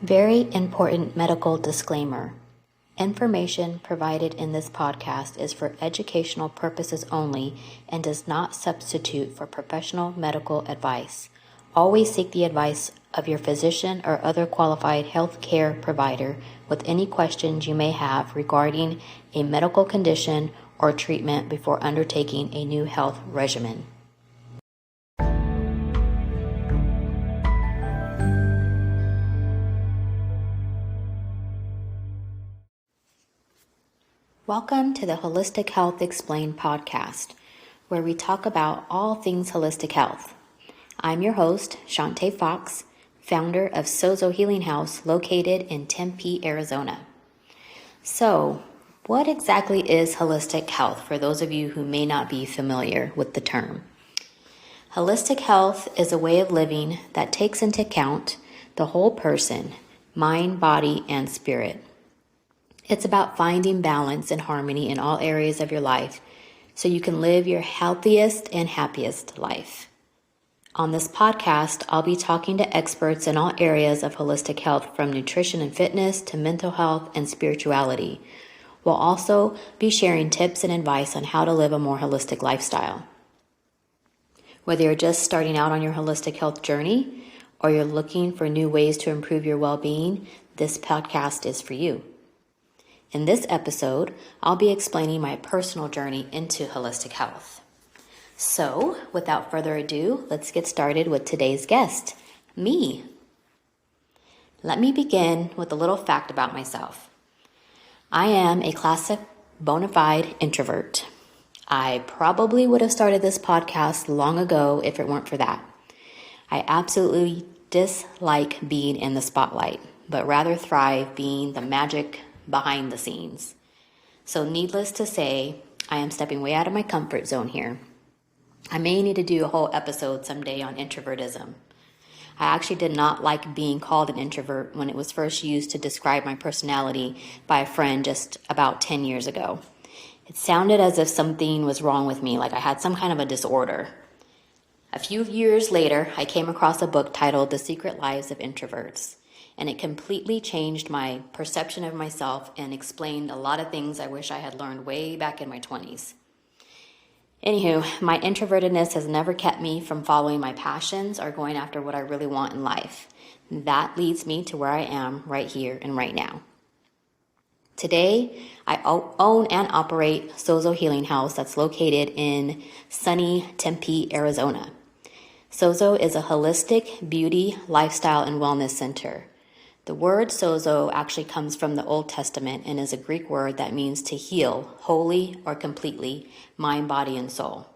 Very important medical disclaimer. Information provided in this podcast is for educational purposes only and does not substitute for professional medical advice. Always seek the advice of your physician or other qualified health care provider with any questions you may have regarding a medical condition or treatment before undertaking a new health regimen. Welcome to the Holistic Health Explained podcast, where we talk about all things holistic health. I'm your host, Shaunte Fox, founder of Sozo Healing House, located in Tempe, Arizona. So, what exactly is holistic health for those of you who may not be familiar with the term? Holistic health is a way of living that takes into account the whole person, mind, body, and spirit. It's about finding balance and harmony in all areas of your life so you can live your healthiest and happiest life. On this podcast, I'll be talking to experts in all areas of holistic health, from nutrition and fitness to mental health and spirituality. We'll also be sharing tips and advice on how to live a more holistic lifestyle. Whether you're just starting out on your holistic health journey or you're looking for new ways to improve your well-being, this podcast is for you. In this episode, I'll be explaining my personal journey into holistic health. So, without further ado, let's get started with today's guest, me. Let me begin with a little fact about myself. I am a classic bona fide introvert. I probably would have started this podcast long ago if it weren't for that. I absolutely dislike being in the spotlight, but rather thrive being the magic behind the scenes. So needless to say, I am stepping way out of my comfort zone here. I may need to do a whole episode someday on introvertism. I actually did not like being called an introvert when it was first used to describe my personality by a friend just about 10 years ago. It sounded as if something was wrong with me, like I had some kind of a disorder. A few years later, I came across a book titled The Secret Lives of Introverts, and it completely changed my perception of myself and explained a lot of things I wish I had learned way back in my 20s. Anywho, my introvertedness has never kept me from following my passions or going after what I really want in life. That leads me to where I am right here and right now. Today, I own and operate Sozo Healing House that's located in sunny Tempe, Arizona. Sozo is a holistic beauty, lifestyle, and wellness center. The word sozo actually comes from the Old Testament and is a Greek word that means to heal wholly or completely, mind, body, and soul.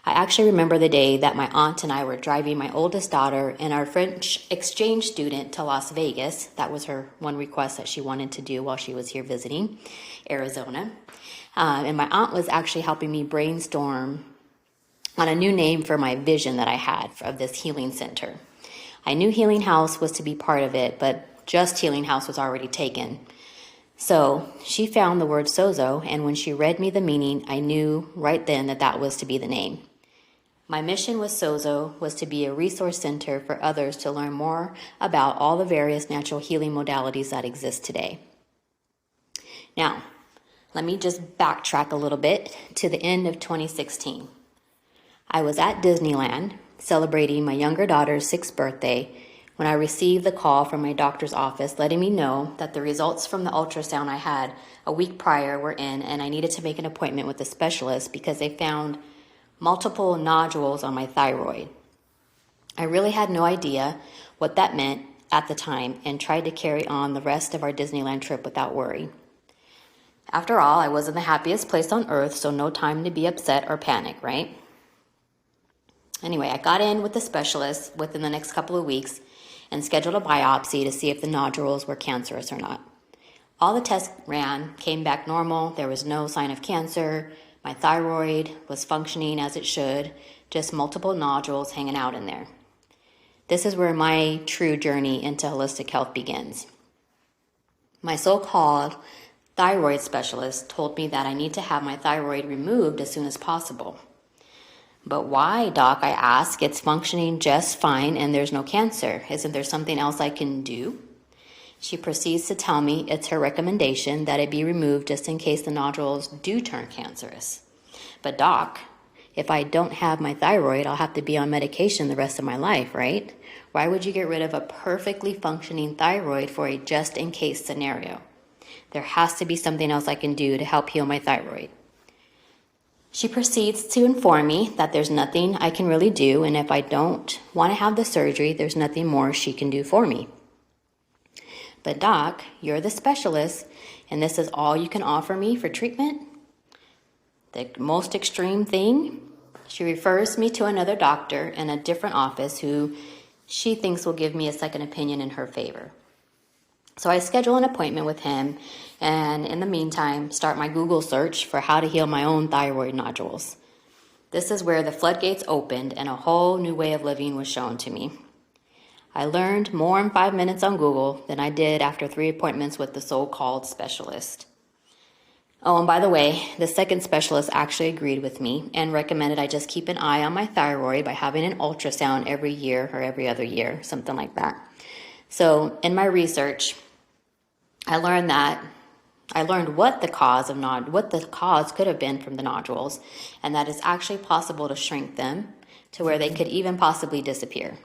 I actually remember the day that my aunt and I were driving my oldest daughter and our French exchange student to Las Vegas. That was her one request that she wanted to do while she was here visiting Arizona. And my aunt was actually helping me brainstorm on a new name for my vision that I had of this healing center. I knew Healing House was to be part of it, but just Healing House was already taken. So she found the word Sozo, and when she read me the meaning, I knew right then that that was to be the name. My mission with Sozo was to be a resource center for others to learn more about all the various natural healing modalities that exist today. Now, let me just backtrack a little bit to the end of 2016. I was at Disneyland celebrating my younger daughter's 6th birthday when I received the call from my doctor's office letting me know that the results from the ultrasound I had a week prior were in, and I needed to make an appointment with a specialist because they found multiple nodules on my thyroid. I really had no idea what that meant at the time and tried to carry on the rest of our Disneyland trip without worry. After all, I was in the happiest place on earth, so no time to be upset or panic, right? Anyway, I got in with the specialist within the next couple of weeks and scheduled a biopsy to see if the nodules were cancerous or not. All the tests ran, came back normal. There was no sign of cancer. My thyroid was functioning as it should, just multiple nodules hanging out in there. This is where my true journey into holistic health begins. My so-called thyroid specialist told me that I need to have my thyroid removed as soon as possible. But why, doc, I ask? It's functioning just fine and there's no cancer. Isn't there something else I can do? She proceeds to tell me it's her recommendation that it be removed just in case the nodules do turn cancerous. But doc, if I don't have my thyroid, I'll have to be on medication the rest of my life, right? Why would you get rid of a perfectly functioning thyroid for a just-in-case scenario? There has to be something else I can do to help heal my thyroid. She proceeds to inform me that there's nothing I can really do, and if I don't want to have the surgery, there's nothing more she can do for me. But doc, you're the specialist, and this is all you can offer me for treatment? The most extreme thing? She refers me to another doctor in a different office who she thinks will give me a second opinion in her favor. So I schedule an appointment with him, and in the meantime, start my Google search for how to heal my own thyroid nodules. This is where the floodgates opened and a whole new way of living was shown to me. I learned more in 5 minutes on Google than I did after 3 appointments with the so-called specialist. Oh, and by the way, the second specialist actually agreed with me and recommended I just keep an eye on my thyroid by having an ultrasound every year or every other year, something like that. So in my research, I learned what the cause could have been from the nodules, and that it's actually possible to shrink them to where they could even possibly disappear.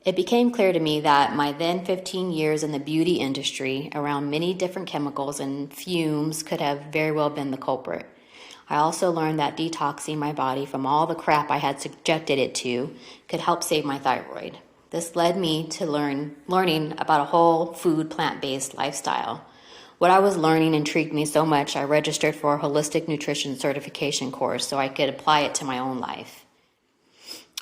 It became clear to me that my then 15 years in the beauty industry around many different chemicals and fumes could have very well been the culprit. I also learned that detoxing my body from all the crap I had subjected it to could help save my thyroid. This led me to learning about a whole food plant-based lifestyle. What I was learning intrigued me so much I registered for a holistic nutrition certification course so I could apply it to my own life.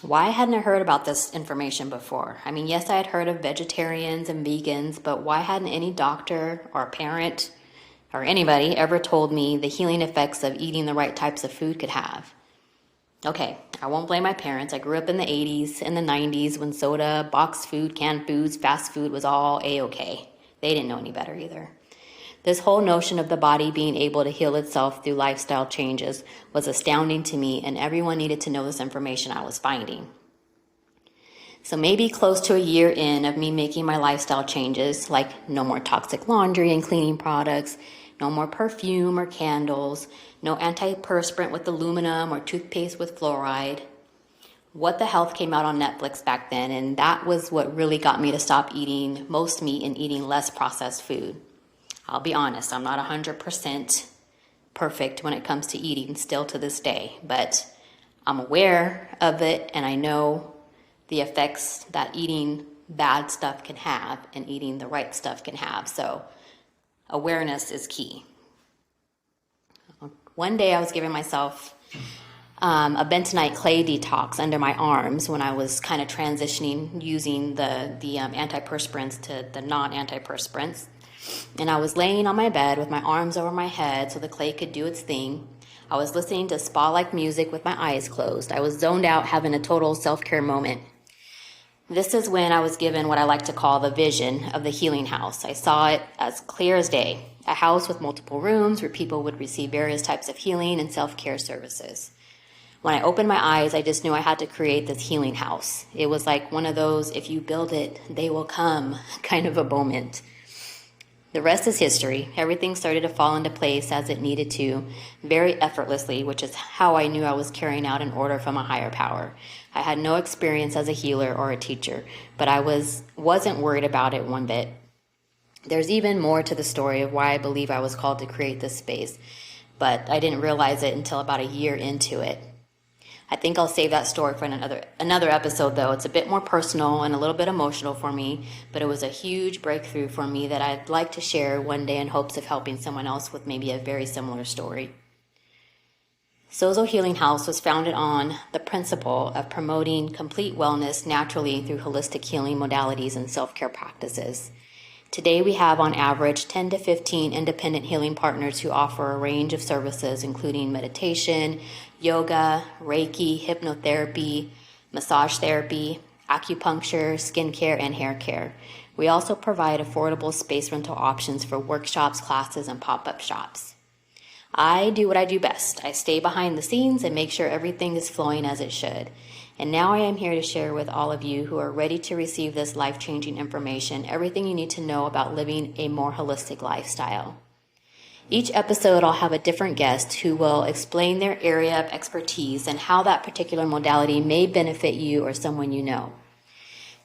Why hadn't I heard about this information before? I mean, yes, I had heard of vegetarians and vegans, but why hadn't any doctor or parent or anybody ever told me the healing effects of eating the right types of food could have? Okay, I won't blame my parents. I grew up in the 80s and the 90s when soda, boxed food, canned foods, fast food was all A-okay. They didn't know any better either. This whole notion of the body being able to heal itself through lifestyle changes was astounding to me, and everyone needed to know this information I was finding. So maybe close to a year in of me making my lifestyle changes, like no more toxic laundry and cleaning products, no more perfume or candles, no antiperspirant with aluminum or toothpaste with fluoride. What the Health came out on Netflix back then, and that was what really got me to stop eating most meat and eating less processed food. I'll be honest, I'm not 100% perfect when it comes to eating still to this day, but I'm aware of it and I know the effects that eating bad stuff can have and eating the right stuff can have. So awareness is key. One day I was giving myself a bentonite clay detox under my arms when I was kind of transitioning using the antiperspirants to the non-antiperspirants. And I was laying on my bed with my arms over my head so the clay could do its thing. I was listening to spa-like music with my eyes closed. I was zoned out, having a total self-care moment. This is when I was given what I like to call the vision of the healing house. I saw it as clear as day, a house with multiple rooms where people would receive various types of healing and self-care services. When I opened my eyes, I just knew I had to create this healing house. It was like one of those, if you build it, they will come kind of a moment. The rest is history. Everything started to fall into place as it needed to, very effortlessly, which is how I knew I was carrying out an order from a higher power. I had no experience as a healer or a teacher, but I wasn't worried about it one bit. There's even more to the story of why I believe I was called to create this space, but I didn't realize it until about a year into it. I think I'll save that story for another episode, though. It's a bit more personal and a little bit emotional for me, but it was a huge breakthrough for me that I'd like to share one day in hopes of helping someone else with maybe a very similar story. Sozo Healing House was founded on the principle of promoting complete wellness naturally through holistic healing modalities and self-care practices. Today we have on average 10 to 15 independent healing partners who offer a range of services including meditation, yoga, Reiki, hypnotherapy, massage therapy, acupuncture, skincare, and hair care. We also provide affordable space rental options for workshops, classes, and pop-up shops. I do what I do best. I stay behind the scenes and make sure everything is flowing as it should. And now I am here to share with all of you who are ready to receive this life-changing information, everything you need to know about living a more holistic lifestyle. Each episode I'll have a different guest who will explain their area of expertise and how that particular modality may benefit you or someone you know.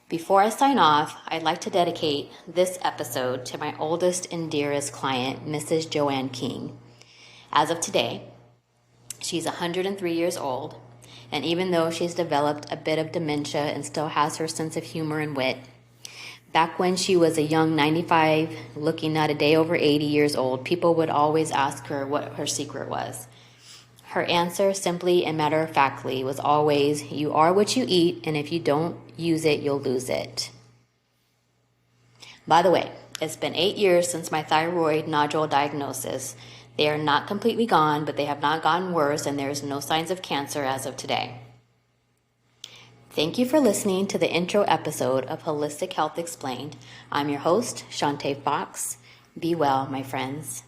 Before I sign off, I'd like to dedicate this episode to my oldest and dearest client, Mrs. Joanne King. As of today, she's 103 years old, and even though she's developed a bit of dementia and still has her sense of humor and wit, back when she was a young 95, looking not a day over 80 years old, people would always ask her what her secret was. Her answer, simply and matter-of-factly, was always, "You are what you eat, and if you don't use it, you'll lose it." By the way, it's been 8 years since my thyroid nodule diagnosis. They are not completely gone, but they have not gotten worse, and there's no signs of cancer as of today. Thank you for listening to the intro episode of Holistic Health Explained. I'm your host, Shaunte Fox. Be well, my friends.